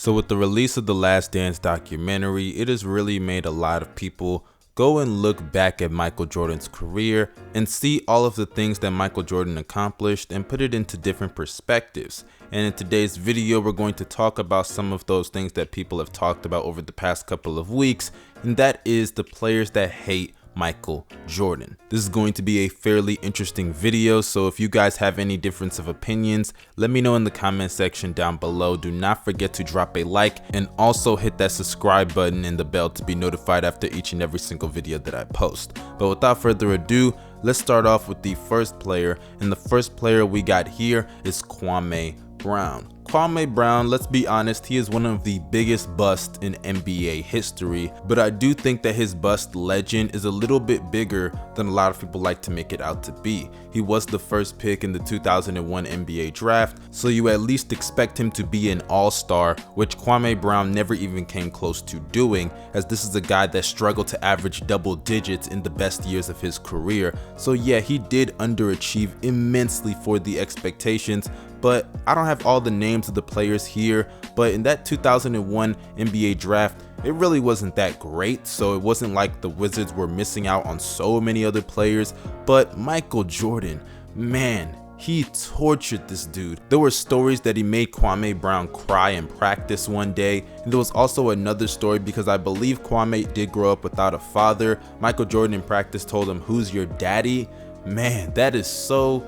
So with the release of the Last Dance documentary, it has really made a lot of people go and look back at Michael Jordan's career and see all of the things that Michael Jordan accomplished and put it into different perspectives. And in today's video, we're going to talk about some of those things that people have talked about over the past couple of weeks, and that is the players that hate Michael Jordan. This is going to be a fairly interesting video, so if you guys have any difference of opinions, let me know in the comment section down below. Do not forget to drop a like and also hit that subscribe button and the bell to be notified after each and every single video that I post. But without further ado, let's start off with the first player, and the first player we got here is Kwame Brown. Kwame Brown, let's be honest, he is one of the biggest busts in NBA history, but I do think that his bust legend is a little bit bigger than a lot of people like to make it out to be. He was the first pick in the 2001 NBA draft, so you at least expect him to be an all-star, which Kwame Brown never even came close to doing, as this is a guy that struggled to average double digits in the best years of his career. So yeah, he did underachieve immensely for the expectations, but I don't have all the names of the players here, but in that 2001 NBA draft, it really wasn't that great, so it wasn't like the Wizards were missing out on so many other players. But Michael Jordan, man, he tortured this dude. There were stories that he made Kwame Brown cry in practice one day, and there was also another story because I believe Kwame did grow up without a father. Michael Jordan in practice told him, "Who's your daddy?" Man, that is so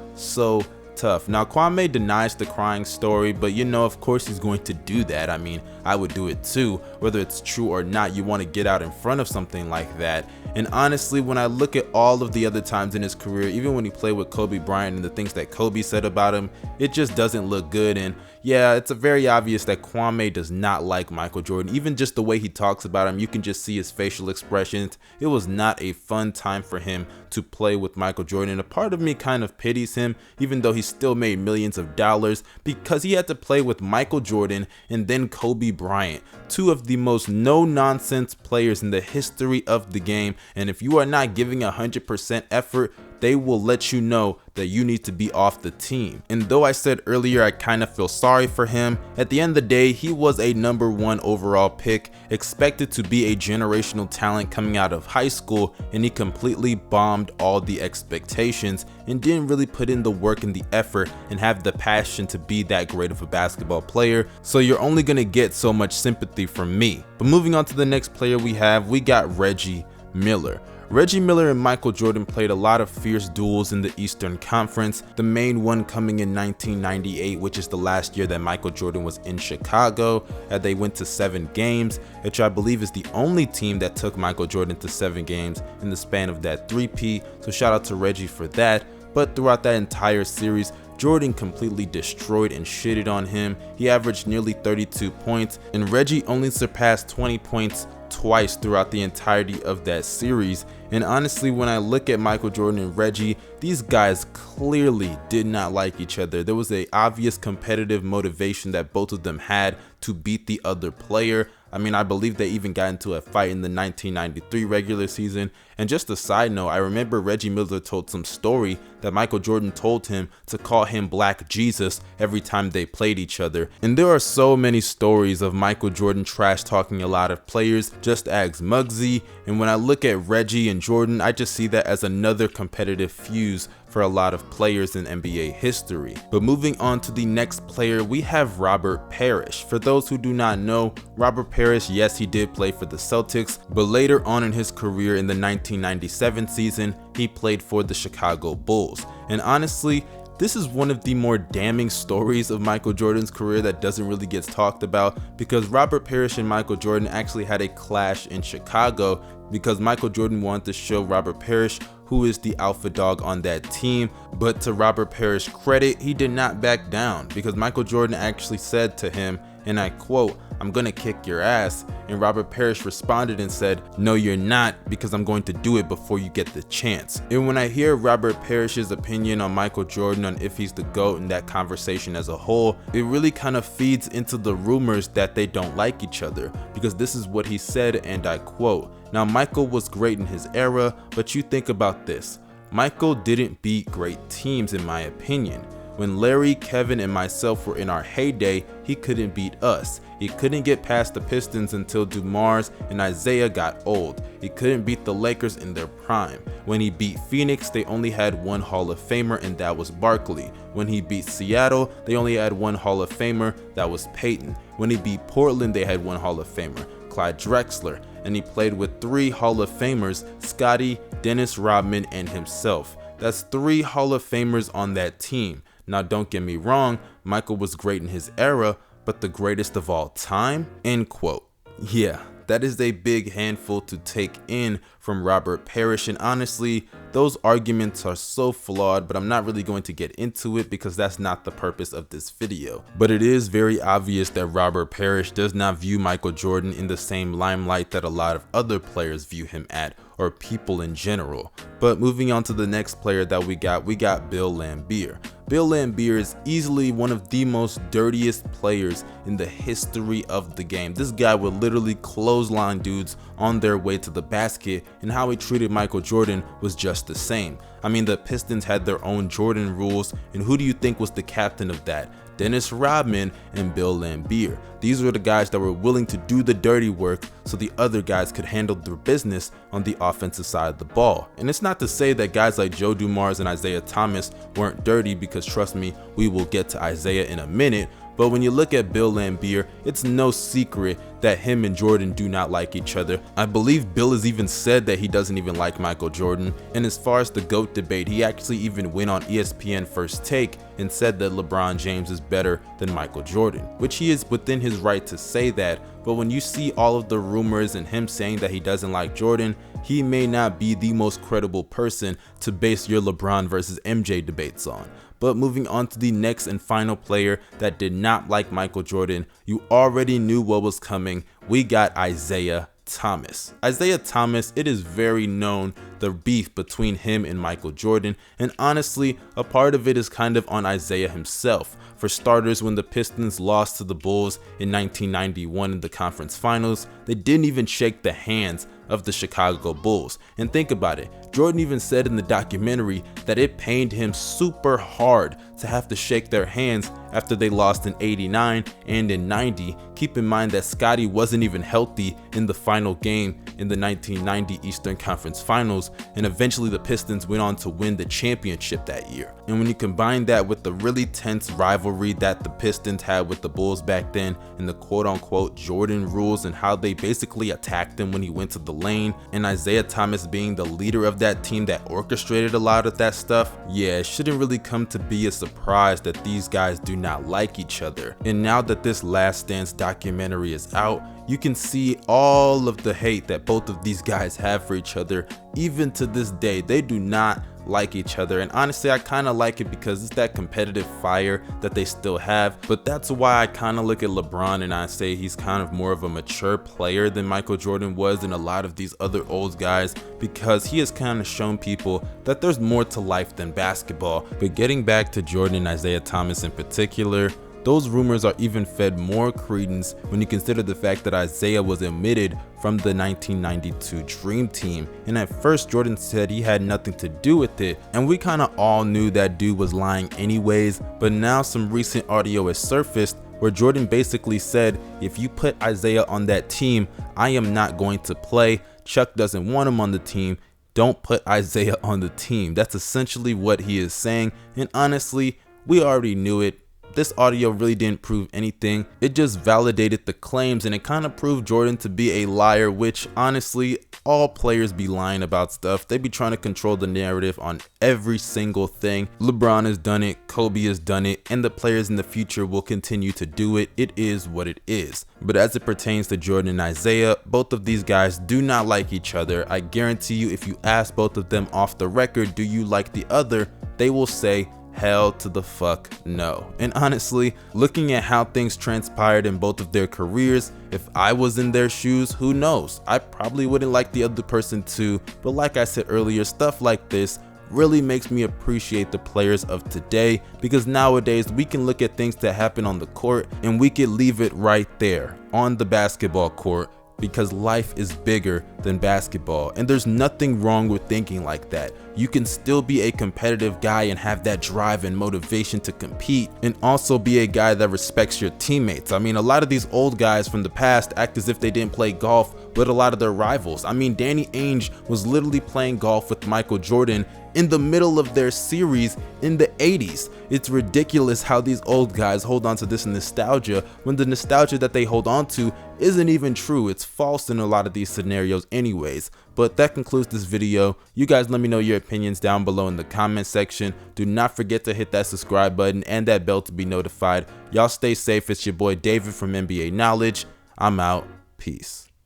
tough. Now Kwame denies the crying story, but you know, of course he's going to do that. I mean, I would do it too. Whether it's true or not, you want to get out in front of something like that. And honestly, when I look at all of the other times in his career, even when he played with Kobe Bryant and the things that Kobe said about him, it just doesn't look good. And yeah, it's very obvious that Kwame does not like Michael Jordan. Even just the way he talks about him, you can just see his facial expressions. It was not a fun time for him to play with Michael Jordan. And a part of me kind of pities him, even though he still made millions of dollars, because he had to play with Michael Jordan and then Kobe Bryant, two of the most no-nonsense players in the history of the game. And if you are not giving 100% effort, they will let you know that you need to be off the team. And though I said earlier I kind of feel sorry for him, at the end of the day, he was a #1 overall pick, expected to be a generational talent coming out of high school, and he completely bombed all the expectations and didn't really put in the work and the effort and have the passion to be that great of a basketball player. So you're only gonna get so much sympathy from me. But moving on to the next player we got Reggie Miller. Reggie Miller and Michael Jordan played a lot of fierce duels in the Eastern Conference, the main one coming in 1998, which is the last year that Michael Jordan was in Chicago, and they went to 7 games, which I believe is the only team that took Michael Jordan to 7 games in the span of that 3P, so shout out to Reggie for that. But throughout that entire series, Jordan completely destroyed and shitted on him. He averaged nearly 32 points, and Reggie only surpassed 20 points twice throughout the entirety of that series. And honestly, when I look at Michael Jordan and Reggie, these guys clearly did not like each other. There was an obvious competitive motivation that both of them had to beat the other player. I mean, I believe they even got into a fight in the 1993 regular season. And just a side note, I remember Reggie Miller told some story that Michael Jordan told him to call him Black Jesus every time they played each other. And there are so many stories of Michael Jordan trash talking a lot of players, just ask Muggsy. And when I look at Reggie and Jordan, I just see that as another competitive fuse for a lot of players in NBA history. But moving on to the next player, we have Robert Parrish. For those who do not know, Robert Parrish, yes, he did play for the Celtics, but later on in his career in the 1997 season, he played for the Chicago Bulls. And honestly, this is one of the more damning stories of Michael Jordan's career that doesn't really get talked about, because Robert Parrish and Michael Jordan actually had a clash in Chicago because Michael Jordan wanted to show Robert Parrish who is the alpha dog on that team. But to Robert Parrish's credit, he did not back down, because Michael Jordan actually said to him, and I quote, "I'm gonna kick your ass." And Robert Parrish responded and said, "No, you're not, because I'm going to do it before you get the chance." And when I hear Robert Parrish's opinion on Michael Jordan, on if he's the GOAT in that conversation as a whole, it really kind of feeds into the rumors that they don't like each other, because this is what he said, and I quote, "Now Michael was great in his era, but you think about this. Michael didn't beat great teams in my opinion. When Larry, Kevin, and myself were in our heyday, he couldn't beat us. He couldn't get past the Pistons until DeMars and Isaiah got old. He couldn't beat the Lakers in their prime. When he beat Phoenix, they only had one Hall of Famer, and that was Barkley. When he beat Seattle, they only had one Hall of Famer, that was Peyton. When he beat Portland, they had one Hall of Famer, Clyde Drexler. And he played with 3 Hall of Famers, Scottie, Dennis Rodman, and himself. That's 3 Hall of Famers on that team. Now don't get me wrong, Michael was great in his era, but the greatest of all time? End quote. Yeah, that is a big handful to take in from Robert Parrish, and honestly, those arguments are so flawed, but I'm not really going to get into it because that's not the purpose of this video. But it is very obvious that Robert Parrish does not view Michael Jordan in the same limelight that a lot of other players view him at, or people in general. But moving on to the next player that we got Bill Laimbeer. Bill Laimbeer is easily one of the most dirtiest players in the history of the game. This guy would literally clothesline dudes on their way to the basket, and how he treated Michael Jordan was just the same. I mean, the Pistons had their own Jordan rules, and who do you think was the captain of that? Dennis Rodman and Bill Laimbeer. These were the guys that were willing to do the dirty work so the other guys could handle their business on the offensive side of the ball. And it's not to say that guys like Joe Dumars and Isaiah Thomas weren't dirty, because trust me, we will get to Isaiah in a minute. But when you look at Bill Laimbeer, it's no secret that him and Jordan do not like each other. I believe Bill has even said that he doesn't even like Michael Jordan. And as far as the GOAT debate, he actually even went on ESPN First Take and said that LeBron James is better than Michael Jordan, which he is within his right to say that. But when you see all of the rumors and him saying that he doesn't like Jordan, he may not be the most credible person to base your LeBron versus MJ debates on. But moving on to the next and final player that did not like Michael Jordan, you already knew what was coming. We got Isaiah Thomas. Isaiah Thomas, it is very known the beef between him and Michael Jordan, and honestly, a part of it is kind of on Isaiah himself. For starters, when the Pistons lost to the Bulls in 1991 in the conference finals, they didn't even shake the hands of the Chicago Bulls. And think about it, Jordan even said in the documentary that it pained him super hard to have to shake their hands after they lost in 89 and in 90. Keep in mind that Scottie wasn't even healthy in the final game in the 1990 Eastern Conference Finals, and eventually the Pistons went on to win the championship that year. And when you combine that with the really tense rivalry that the Pistons had with the Bulls back then, and the quote-unquote Jordan rules and how they basically attacked him when he went to the lane, and Isaiah Thomas being the leader of that team that orchestrated a lot of that stuff, yeah, it shouldn't really come to be a surprise that these guys do not like each other. And now that this Last Dance documentary is out, you can see all of the hate that both of these guys have for each other. Even to this day, they do not like each other, and honestly I kind of like it because it's that competitive fire that they still have. But that's why I kind of look at LeBron and I say he's kind of more of a mature player than Michael Jordan was and a lot of these other old guys, because he has kind of shown people that there's more to life than basketball. But getting back to Jordan and Isaiah Thomas in particular, those rumors are even fed more credence when you consider the fact that Isaiah was omitted from the 1992 Dream Team, and at first Jordan said he had nothing to do with it, and we kind of all knew that dude was lying anyways. But now some recent audio has surfaced where Jordan basically said, if you put Isaiah on that team, I am not going to play. Chuck doesn't want him on the team. Don't put Isaiah on the team. That's essentially what he is saying, and honestly, we already knew it. This audio really didn't prove anything. It just validated the claims, and it kind of proved Jordan to be a liar, which honestly, all players be lying about stuff. They be trying to control the narrative on every single thing. LeBron has done it, Kobe has done it, and the players in the future will continue to do it. It is what it is. But as it pertains to Jordan and Isaiah, both of these guys do not like each other. I guarantee you, if you ask both of them off the record, do you like the other, they will say, hell to the fuck no. And honestly, looking at how things transpired in both of their careers, if I was in their shoes, who knows? I probably wouldn't like the other person too. But like I said earlier, stuff like this really makes me appreciate the players of today, because nowadays we can look at things that happen on the court and we can leave it right there on the basketball court because life is bigger than basketball, and there's nothing wrong with thinking like that. You can still be a competitive guy and have that drive and motivation to compete, and also be a guy that respects your teammates. I mean, a lot of these old guys from the past act as if they didn't play golf with a lot of their rivals. I mean, Danny Ainge was literally playing golf with Michael Jordan in the middle of their series in the 80s. It's ridiculous how these old guys hold on to this nostalgia when the nostalgia that they hold on to isn't even true. It's false in a lot of these scenarios anyways. But that concludes this video. You guys let me know your opinions down below in the comment section. Do not forget to hit that subscribe button and that bell to be notified. Y'all stay safe. It's your boy David from NBA Knowledge. I'm out. Peace.